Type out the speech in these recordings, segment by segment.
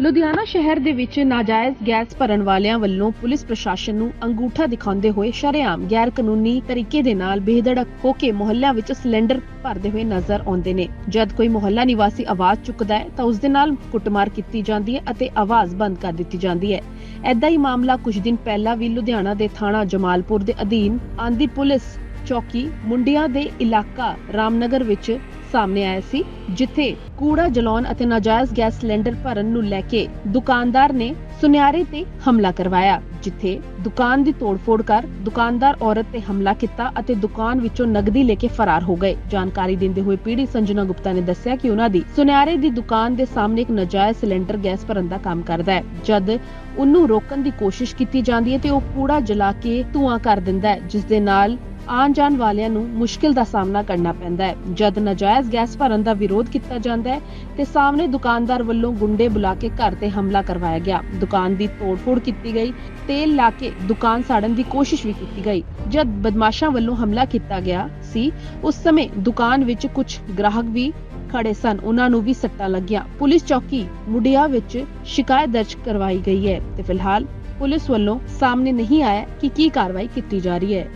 ਲੁਧਿਆਣਾ ਸ਼ਹਿਰ ਦੇ ਵਿੱਚ ਨਾਜਾਇਜ਼ ਗੈਸ ਭਰਨ ਵਾਲਿਆਂ ਵੱਲੋਂ ਪੁਲਿਸ ਪ੍ਰਸ਼ਾਸਨ ਨੂੰ ਅੰਗੂਠਾ ਦਿਖਾਉਂਦੇ ਹੋਏ ਸ਼ਰੇਆਮ ਗੈਰ ਕਾਨੂੰਨੀ ਤਰੀਕੇ ਦੇ ਨਾਲ ਬੇਧੜਕ ਹੋ ਕੇ ਮੁਹੱਲਿਆਂ ਵਿੱਚ ਸਿਲੰਡਰ ਭਰਦੇ ਹੋਏ ਨਜ਼ਰ ਆਉਂਦੇ ਨੇ। ਜਦ ਕੋਈ ਮੁਹੱਲਾ ਨਿਵਾਸੀ ਆਵਾਜ਼ ਚੁੱਕਦਾ ਹੈ ਤਾਂ ਉਸ ਦੇ ਨਾਲ ਕੁੱਟਮਾਰ ਕੀਤੀ ਜਾਂਦੀ ਹੈ ਅਤੇ ਆਵਾਜ਼ ਬੰਦ ਕਰ ਦਿੱਤੀ ਜਾਂਦੀ ਹੈ। ਐਦਾਂ ਹੀ ਮਾਮਲਾ ਕੁਝ ਦਿਨ ਪਹਿਲਾਂ ਵੀ ਲੁਧਿਆਣਾ ਦੇ ਥਾਣਾ ਜਮਾਲਪੁਰ ਦੇ ਅਧੀਨ ਆਂਦੀ ਪੁਲਿਸ ਚੌਕੀ ਮੁੰਡਿਆਂ ਦੇ ਇਲਾਕਾ ਰਾਮਨਗਰ ਵਿੱਚ ਸਾਹਮਣੇ ਆਇਆ ਸੀ, ਜਿੱਥੇ ਕੂੜਾ ਜਲਾਉਣ ਅਤੇ ਨਾਜਾਇਜ਼ ਗੈਸ ਸਿਲੰਡਰ ਭਰਨ ਨੂੰ ਲੈ ਕੇ ਦੁਕਾਨਦਾਰ ਨੇ ਸੁਨਿਆਰੇ ਤੇ ਹਮਲਾ ਕਰਵਾਇਆ, ਜਿੱਥੇ ਦੁਕਾਨ ਦੀ ਤੋੜਫੋੜ ਕਰ ਦੁਕਾਨਦਾਰ ਔਰਤ ਤੇ ਹਮਲਾ ਕੀਤਾ ਅਤੇ ਦੁਕਾਨ ਵਿੱਚੋਂ ਨਕਦੀ ਲੈ ਕੇ ਫਰਾਰ ਹੋ ਗਏ। ਜਾਣਕਾਰੀ ਦਿੰਦੇ ਹੋਏ ਪੀੜੀ ਸੰਜਨਾ ਗੁਪਤਾ ਨੇ ਦੱਸਿਆ ਕਿ ਉਹਨਾਂ ਦੀ ਸੁਨਿਆਰੇ ਦੀ ਦੁਕਾਨ ਦੇ ਸਾਹਮਣੇ ਇੱਕ ਨਾਜਾਇਜ਼ ਸਿਲੰਡਰ ਗੈਸ ਭਰਨ ਦਾ ਕੰਮ ਕਰਦਾ ਹੈ। ਜਦ ਉਹਨੂੰ ਰੋਕਣ ਦੀ ਕੋਸ਼ਿਸ਼ ਕੀਤੀ ਜਾਂਦੀ ਹੈ ਤੇ ਉਹ ਕੂੜਾ ਜਲਾ ਕੇ ਧੂਆਂ ਕਰ ਦਿੰਦਾ ਹੈ, ਜਿਸ ਦੇ ਨਾਲ ਆਉਣ ਜਾਣ ਵਾਲਿਆਂ ਨੂੰ ਮੁਸ਼ਕਿਲ ਦਾ ਸਾਹਮਣਾ ਕਰਨਾ ਪੈਂਦਾ ਹੈ। ਜਦ ਨਾਜਾਇਜ਼ ਗੈਸ ਭਰਨ ਦਾ ਵਿਰੋਧ ਕੀਤਾ ਜਾਂਦਾ ਹੈ ਤੇ ਸਾਹਮਣੇ ਦੁਕਾਨਦਾਰ ਵੱਲੋਂ ਗੁੰਡੇ ਬੁਲਾ ਕੇ ਘਰ ਤੇ ਹਮਲਾ ਕਰਵਾਇਆ ਗਿਆ। ਦੁਕਾਨ ਦੀ ਤੋੜਫੋੜ ਕੀਤੀ ਗਈ, ਤੇਲ ਲਾ ਕੇ ਦੁਕਾਨ ਸਾੜਨ ਦੀ ਕੋਸ਼ਿਸ਼ ਵੀ ਕੀਤੀ ਗਈ। ਜਦ ਬਦਮਾਸ਼ਾਂ ਵੱਲੋਂ ਹਮਲਾ ਕੀਤਾ ਗਿਆ ਸੀ, ਉਸ ਸਮੇਂ ਦੁਕਾਨ ਵਿੱਚ ਕੁਝ ਗ੍ਰਾਹਕ ਵੀ ਖੜੇ ਸਨ, ਉਹਨਾਂ ਨੂੰ ਵੀ ਸੱਟਾਂ ਲੱਗੀਆਂ। ਪੁਲਿਸ ਚੌਕੀ ਮੁੰਡਿਆਂ ਵਿੱਚ ਸ਼ਿਕਾਇਤ ਦਰਜ ਕਰਵਾਈ ਗਈ ਹੈ ਤੇ ਫਿਲਹਾਲ ਪੁਲਿਸ ਵੱਲੋਂ ਸਾਹਮਣੇ नहीं आया कि ਕੀ ਕਾਰਵਾਈ ਕੀਤੀ ਜਾ ਰਹੀ है।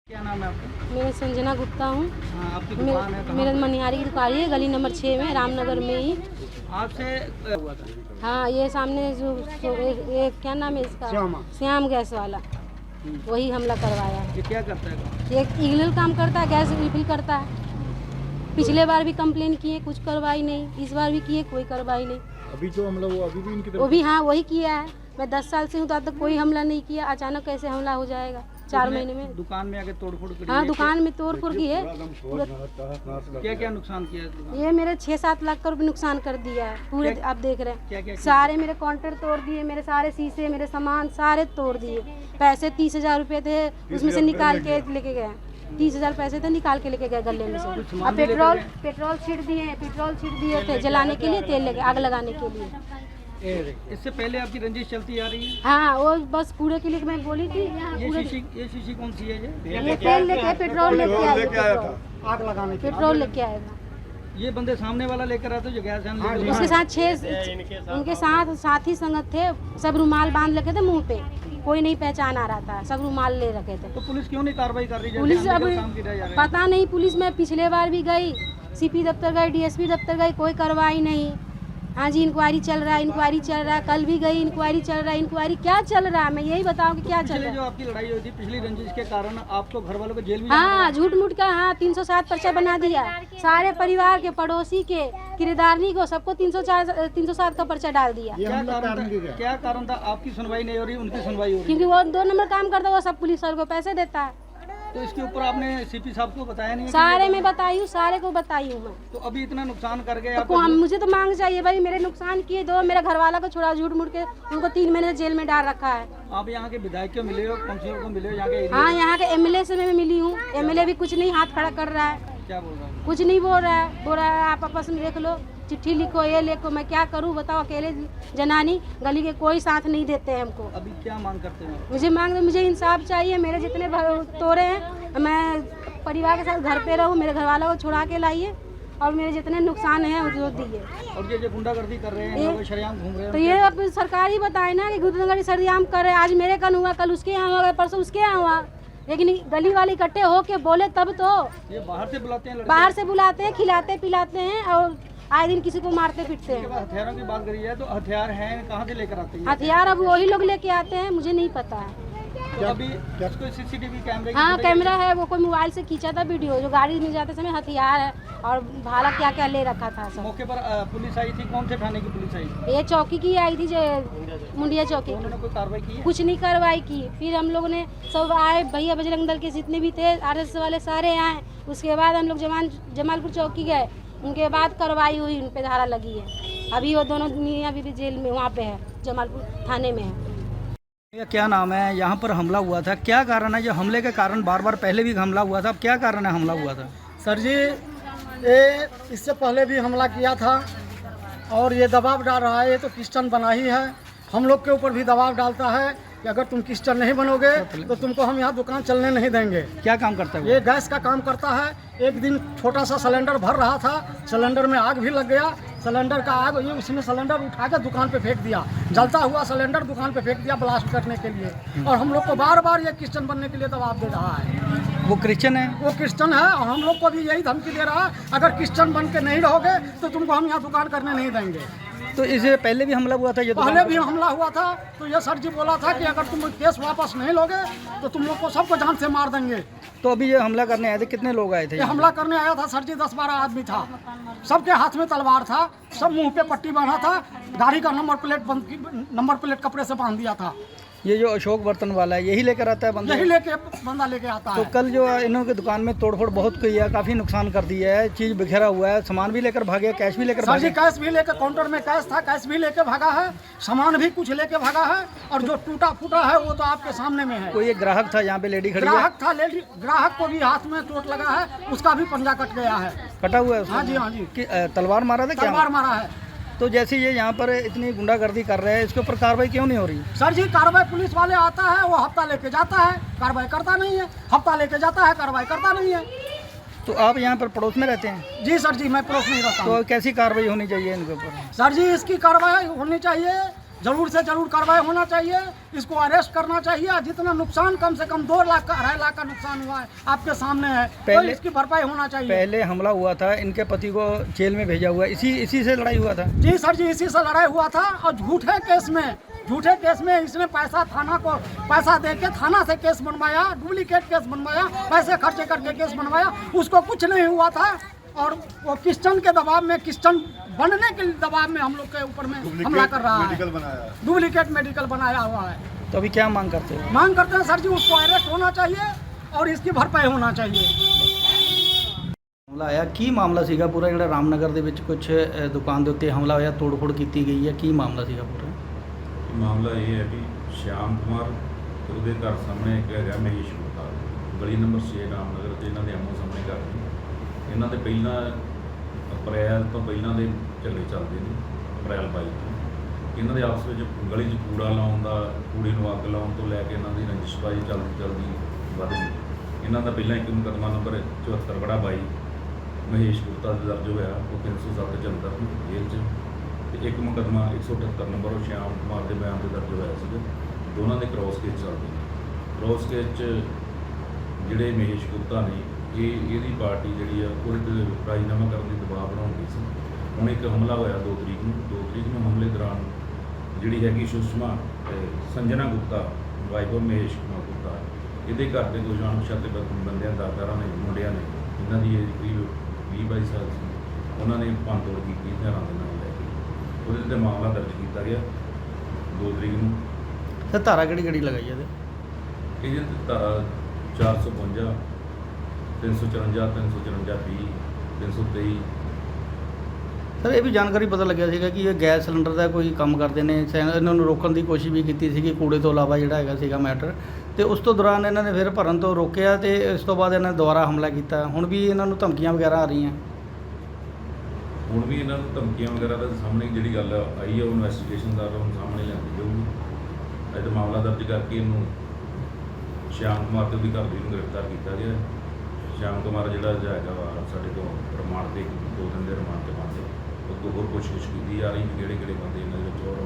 क्या नाम है आपका? मैं संजना गुप्ता हूँ। हाँ, आपकी दुकान है कहाँ? मेरा मनिहारी की दुकान है, गली नंबर 6 में, रामनगर में ही। आपसे हुआ था? हाँ, ये सामने जो क्या नाम है इसका, श्याम गैस वाला, वही हमला करवाया। ये क्या करता है? ये इलीगल काम करता है, गैस रिफिल करता है। पिछले बार भी कंप्लेन किए, कुछ कार्रवाई नहीं, इस बार भी किए, कोई कार्रवाई नहीं। अभी जो हमला हुआ अभी भी इनकी तरफ? वो भी हाँ वही किया है। मैं 10 साल से हूँ, तो अब तक कोई हमला नहीं किया, अचानक कैसे हमला हो जाएगा 4 महीने में। दुकान में आके तोड़फोड़ करी हाँ, है? दुकान में तोड़-फोड़ की है। क्या क्या नुकसान किया है दुकान? ये मेरे 6-7 लाख का रुपये नुकसान कर दिया है पूरे। आप देख रहे हैं, क्या क्या सारे मेरे काउंटर तोड़ दिए, मेरे सारे शीशे, मेरे सामान सारे तोड़ दिए। पैसे 30,000 रुपए थे, उसमें से निकाल के लेके गए। 30,000 पैसे थे, निकाल के लेके गए गले में से। और पेट्रोल छीट दिए थे जलाने के लिए, तेल लेके आग लगाने के लिए। इससे पहले आपकी रंजिश चलती आ रही है? हाँ, वो बस कूड़े के लिए मैं बोली थी। ये शीशी कौन सी है? ये तेल लेके पेट्रोल लेके आया था, आग लगाने पेट्रोल लेके आया था। ये बंदे सामने वाला लेकर आते जो गैस उसके साथ 6 उनके साथी संगत थे, सब रुमाल बांध रखे थे मुंह पे, कोई नहीं पहचान आ रहा था, सब रुमाल ले रखे थे। तो पुलिस क्यों नहीं कार्रवाई कर रही है? पुलिस अब पता नहीं, पुलिस में पिछले बार भी गई, सीपी दफ्तर गई, डीएसपी दफ्तर गई, कोई कार्रवाई नहीं। हाँ जी, इंक्वायरी चल रहा है, कल भी गई, इंक्वायरी चल रहा है। इंक्वायरी क्या चल रहा है, मैं यही बताऊँ कि क्या चल रहा है। जो आपकी लड़ाई हुई थी पिछली रंजिश के कारण आपको घर वालों को जेल भी हाँ, झूठ मूठ का, हाँ 307 पर्चा बना दिया, सारे परिवार के, पड़ोसी के, किराएदारनी को, सबको 307 का पर्चा डाल दिया। क्या कारण था? आपकी सुनवाई नहीं हो रही, उनकी सुनवाई हो रही? क्योंकि वो 2 नंबर काम करता है, वो सब पुलिस वालों को पैसे देता है। तो इसके ऊपर आपने सीपी साहब को बताया नहीं? सारे में बताई हूँ, सारे को बताई हूँ मैं। तो अभी इतना नुकसान कर गए तो मुझे तो मांग चाहिए भाई, मेरे नुकसान किए, दो मेरे घर वाला को छोड़ा, झूठ मूठ के उनको 3 महीने जेल में डाल रखा है। आप यहाँ के विधायक को मिले हो, काउंसिलर को मिले हो यहाँ के? हाँ, यहाँ के एमएलए से मैं मिली हूँ, एमएलए भी कुछ नहीं हाथ खड़ा कर रहा है। क्या बोल रहा है? कुछ नहीं बोल रहा है आप आपस में देख लो, चिट्ठी लिखो, ये लिखो, मैं क्या करूँ बताओ, अकेले जनानी, गली के कोई साथ नहीं देते हैं हमको। अभी क्या मांग करते हैं? मुझे इंसाफ चाहिए, मेरे जितने तोड़े हैं मैं परिवार के साथ घर पे रहूँ, मेरे घर वालों को छुड़ा के लाइए और मेरे जितने नुकसान हैं वो दिए। और ये जो गुंडागर्दी कर रहे हैं, शरेआम घूम रहे हैं, तो ये अब सरकार ही बताए ना कि गुंडागर्दी शरेआम कर रहे हैं। आज मेरे कन हुआ, कल उसके यहाँ हुआ, परसों उसके यहाँ हुआ, लेकिन गली वाले इकट्ठे होके बोले तब तो। ये बाहर से बुलाते हैं? बाहर से बुलाते हैं, खिलाते पिलाते हैं और आए दिन किसी को मारते पीटते हैं। हथियारों की बात करी है तो हथियार हैं, कहाँ से लेकर आते हैं? हथियार अब वही लोग लेके आते हैं, मुझे नहीं पता है। तो अभी कोई सीसीटीवी कैमरे? हाँ, कैमरा है, वो कोई मोबाइल से खींचा था वीडियो, जो गाड़ी में जाते समय हथियार है और भाला क्या क्या ले रखा था सब। मौके पर पुलिस आई थी? कौन से थाने की पुलिस आई थी? ये चौकी की आई थी, जो मुंडिया चौकी। उन्होंने कोई कार्रवाई की है? कुछ नहीं कार्रवाई की। फिर हम लोगों ने सब आए, भैया बजरंग दल के जितने भी थे, आरएसएस वाले सारे आए। उसके बाद हम लोग जमालपुर चौकी गए, उनके बाद कार्रवाई हुई, उन पे धारा लगी है। अभी वो दोनों अभी भी जेल में वहाँ पे है, जमालपुर थाने में है। क्या नाम है? यहाँ पर हमला हुआ था, क्या कारण है? जो हमले के कारण बार बार पहले भी हमला हुआ था, अब क्या कारण है हमला हुआ था? सर जी, ये इससे पहले भी हमला किया था और ये दबाव डाल रहा है। ये तो क्रिश्चियन बना ही है, हम लोग के ऊपर भी दबाव डालता है कि अगर तुम क्रिश्चियन नहीं बनोगे तो तुमको हम यहाँ दुकान चलने नहीं देंगे। क्या काम करता है वो? ये गैस का काम करता है। एक दिन छोटा सा सिलेंडर भर रहा था, सिलेंडर में आग भी लग गया। सिलेंडर का आग ये उसने सिलेंडर उठा के दुकान पे फेंक दिया, जलता हुआ सिलेंडर दुकान पे फेंक दिया ब्लास्ट करने के लिए। और हम लोग को बार बार ये क्रिश्चियन बनने के लिए दबाव दे रहा है। वो क्रिश्चियन है? वो क्रिश्चियन है और हम लोग को भी यही धमकी दे रहा है, अगर क्रिश्चियन बन के नहीं रहोगे तो तुमको हम यहाँ दुकान करने नहीं देंगे। तो इससे पहले भी हमला हुआ था ये पहले भी हमला हुआ था, तो ये सर जी बोला था कि अगर तुम केस वापस नहीं लोगे तो तुम लोग को सबको जान से मार देंगे। तो अभी ये हमला करने आए थे, कितने लोग आए थे? ये हमला करने आया था सर जी 10-12 आदमी था, सबके हाथ में तलवार था, सब मुंह पे पट्टी बांधा था, गाड़ी का नंबर प्लेट कपड़े से बांध दिया था। ये जो अशोक बर्तन वाला है यही लेकर आता है बंदा? यही बंदा लेके आता तो है। कल जो इन्हों की दुकान में तोड़फोड़ बहुत की है, काफी नुकसान कर दिया है, चीज बिखरा हुआ है, सामान भी लेकर भागे, कैश भी लेकर सर जी भागे। कैश भी लेकर, काउंटर में कैश था, कैश भी लेके भागा है, सामान भी कुछ लेके भागा है, और जो टूटा फूटा है वो तो आपके सामने में है। कोई एक ग्राहक था यहाँ पे, लेडी खड़ी है, ग्राहक था, ग्राहक को भी हाथ में चोट लगा है, उसका भी पंजा कट गया है। कटा हुआ है उसका? हाँ जी, हाँ जी, तलवार मारा था क्या? तलवार मारा है। तो जैसे ये यहाँ पर इतनी गुंडागर्दी कर रहे हैं, इसके ऊपर कार्रवाई क्यों नहीं हो रही? सर जी कार्रवाई पुलिस वाले आता है, वो हफ्ता लेके जाता है, कार्रवाई करता नहीं है, हफ्ता लेके जाता है, कार्रवाई करता नहीं है। तो आप यहाँ पर पड़ोस में रहते हैं? जी सर जी, मैं पड़ोस में रहता हूँ। तो कैसी कार्रवाई होनी चाहिए इनके ऊपर? सर जी इसकी कार्रवाई होनी चाहिए, जरूर से जरूर कार्रवाई होना चाहिए, इसको अरेस्ट करना चाहिए। जितना नुकसान, कम से कम 2 लाख का 2.5 लाख का नुकसान हुआ है आपके सामने है, तो इसकी भरपाई होना चाहिए। पहले हमला हुआ था, इनके पति को जेल में भेजा हुआ, इसी से लड़ाई हुआ था? जी सर जी, इसी से लड़ाई हुआ था। और झूठे केस में इसने थाना को पैसा दे के थाना से केस बनवाया, डुप्लीकेट केस बनवाया, पैसे खर्चे करके केस बनवाया, उसको कुछ नहीं हुआ था। और वो क्रिश्चियन के दबाव में, क्रिश्चियन बनने के दबाव में हम लोग के ऊपर में हमला कर रहा है, डुप्लीकेट मेडिकल बनाया हुआ है। तो अभी क्या मांग करते हैं? मांग करते हैं सर जी उसको अरेस्ट होना चाहिए और इसकी भरपाई होना चाहिए। हमला आया की मामला ਸੀਗਾ ਪੂਰਾ ਜਿਹੜਾ ਰਾਮਨਗਰ ਦੇ ਵਿੱਚ ਕੁਝ ਦੁਕਾਨ ਦੇ ਉੱਤੇ ਹਮਲਾ ਹੋਇਆ, ਤੋੜਫੋੜ ਕੀਤੀ ਗਈ ਹੈ, ਕੀ ਮਾਮਲਾ ਸੀਗਾ ਪੂਰਾ? ਮਾਮਲਾ ਇਹ ਹੈ ਵੀ ਸ਼ਿਆਮ ਕੁਮਾਰ ਤੇ ਉਹਦੇ ਘਰ ਸਾਹਮਣੇ ਇੱਕ ਹੈਗਾ ਮਹੇਸ਼ ਗੁਪਤਾ, ਗਲੀ ਨੰਬਰ 6 ਰਾਮਨਗਰ ਤੇ ਇਹਨਾਂ ਦੇ ਆਮੋ ਸਾਹਮਣੇ ਘਰ ਨੇ। ਇਹਨਾਂ ਦੇ ਪਹਿਲਾਂ ਅਪ੍ਰੈਲ ਤੋਂ ਪਹਿਲਾਂ ਦੇ ਝਗੜੇ ਚੱਲਦੇ ਨੇ, ਅਪ੍ਰੈਲ 22 ਤੋਂ। ਇਹਨਾਂ ਦੇ ਆਪਸ ਵਿੱਚ ਗਲੀ 'ਚ ਕੂੜਾ ਲਾਉਣ ਦਾ, ਕੂੜੇ ਨੂੰ ਅੱਗ ਲਾਉਣ ਤੋਂ ਲੈ ਕੇ ਇਹਨਾਂ ਦੀ ਰੰਜਿਸ਼ਬਾਜ਼ੀ ਚੱਲਦੀ ਵੱਧ ਗਈ। ਇਹਨਾਂ ਦਾ ਪਹਿਲਾਂ ਇੱਕ ਮੁਕੱਦਮਾ ਨੰਬਰ 74/22 ਮਹੇਸ਼ ਗੁਪਤਾ ਦਾ ਦਰਜ ਹੋਇਆ, ਉਹ 307 ਜਲੰਧਰ ਜੇਲ੍ਹ 'ਚ, ਤੇ ਇੱਕ ਮੁਕੱਦਮਾ 178 ਨੰਬਰ ਉਹ ਸ਼ਿਆਮ ਕੁਮਾਰ ਦੇ ਬਿਆਨ 'ਤੇ ਦਰਜ ਹੋਇਆ ਸੀਗਾ। ਦੋਨਾਂ ਦੇ ਕ੍ਰੋਸ ਕੇਸ ਚੱਲਦੇ ਨੇ। ਕ੍ਰੋਸ ਕੇਸ 'ਚ ਜਿਹੜੇ ਮਹੇਸ਼ ਗੁਪਤਾ ਨੇ, ਇਹਦੀ ਪਾਰਟੀ ਜਿਹੜੀ ਆ ਉਹਦੇ 'ਤੇ ਰਾਜੀਨਾਮਾ ਕਰਨ ਦੀ ਦਬਾਅ ਬਣਾਉਂਦੀ ਸੀ। ਹੁਣ ਇੱਕ ਹਮਲਾ ਹੋਇਆ 2 ਤਰੀਕ ਨੂੰ ਹਮਲੇ ਦੌਰਾਨ ਜਿਹੜੀ ਹੈਗੀ ਸੁਸ਼ਮਾ ਸੰਜਨਾ ਗੁਪਤਾ, ਵਾਈਫ ਆਫ ਮਹੇਸ਼ ਕੁਮਾਰ ਗੁਪਤਾ, ਇਹਦੇ ਘਰ ਦੇ 2 ਜਾਣ-ਪਛਾਤੇ ਬੰਦਿਆਂ ਦਾਦਾਰਾਂ ਨੇ, ਮੁੰਡਿਆਂ ਨੇ, ਇਹਨਾਂ ਦੀ ਏਜ ਕਰੀਬ 20-22 ਸਾਲ ਸੀ, ਉਹਨਾਂ ਨੇ ਭੰਨਤੋੜ ਕੀਤੀ ਹਥਿਆਰਾਂ ਦੇ ਨਾਲ ਲੈ ਕੇ। ਉਹਦੇ 'ਤੇ ਮਾਮਲਾ ਦਰਜ ਕੀਤਾ ਗਿਆ 2 ਤਰੀਕ ਨੂੰ। ਸਰ ਧਾਰਾ ਕਿਹੜੀ ਲਗਾਈ ਇਹਦੇ? ਇਹਦੇ 'ਤੇ ਧਾਰਾ 452, 354, 354 20, 323। ਸਰ ਇਹ ਵੀ ਜਾਣਕਾਰੀ ਪਤਾ ਲੱਗਿਆ ਸੀਗਾ ਕਿ ਇਹ ਗੈਸ ਸਿਲੰਡਰ ਦਾ ਕੋਈ ਕੰਮ ਕਰਦੇ ਨੇ, ਇਹਨਾਂ ਨੂੰ ਰੋਕਣ ਦੀ ਕੋਸ਼ਿਸ਼ ਵੀ ਕੀਤੀ ਸੀਗੀ, ਕੂੜੇ ਤੋਂ ਇਲਾਵਾ ਜਿਹੜਾ ਹੈਗਾ ਸੀਗਾ ਮੈਟਰ, ਤੇ ਉਸ ਤੋਂ ਦੌਰਾਨ ਇਹਨਾਂ ਨੇ ਫਿਰ ਭਰਨ ਤੋਂ ਰੋਕਿਆ ਤੇ ਇਸ ਤੋਂ ਬਾਅਦ ਇਹਨਾਂ ਨੇ ਦੁਬਾਰਾ ਹਮਲਾ ਕੀਤਾ। ਹੁਣ ਵੀ ਇਹਨਾਂ ਨੂੰ ਧਮਕੀਆਂ ਵਗੈਰਾ ਆ ਰਹੀਆਂ? ਹੁਣ ਵੀ ਇਹਨਾਂ ਨੂੰ ਧਮਕੀਆਂ ਵਗੈਰਾ ਦਾ ਸਾਹਮਣੇ ਜਿਹੜੀ ਗੱਲ ਆਈ ਹੈ ਉਹ ਇਨਵੈਸਟੀਗੇਸ਼ਨ ਦਾ ਹੁਣ ਸਾਹਮਣੇ ਲਿਆਂਦੀ ਜਾਊਗੀ। ਅੱਜ ਮਾਮਲਾ ਦਰਜ ਕਰਕੇ ਇਹਨੂੰ ਸ਼ਿਆਮ ਕੁਮਾਰ ਤੇ ਉਹਦੀ ਘਰਵਾਲੀ ਨੂੰ ਗ੍ਰਿਫਤਾਰ ਕੀਤਾ ਗਿਆ। ਸ਼ਿਆਮ ਕੁਮਾਰ ਜਿਹੜਾ ਹੈਗਾ ਵਾ ਸਾਡੇ ਤੋਂ ਰਿਮਾਂਡ ਤੇ 2 ਦਿਨ ਦੇ ਰਿਮਾਂਡ ਤੇ ਬੰਦੇ ਉਹ ਤੋਂ ਹੋਰ ਪੁੱਛਗਿੱਛ ਕੀਤੀ ਜਾ ਰਹੀ, ਕਿਹੜੇ ਬੰਦੇ ਇਹਨਾਂ ਦੇ ਵਿੱਚ ਹੋਰ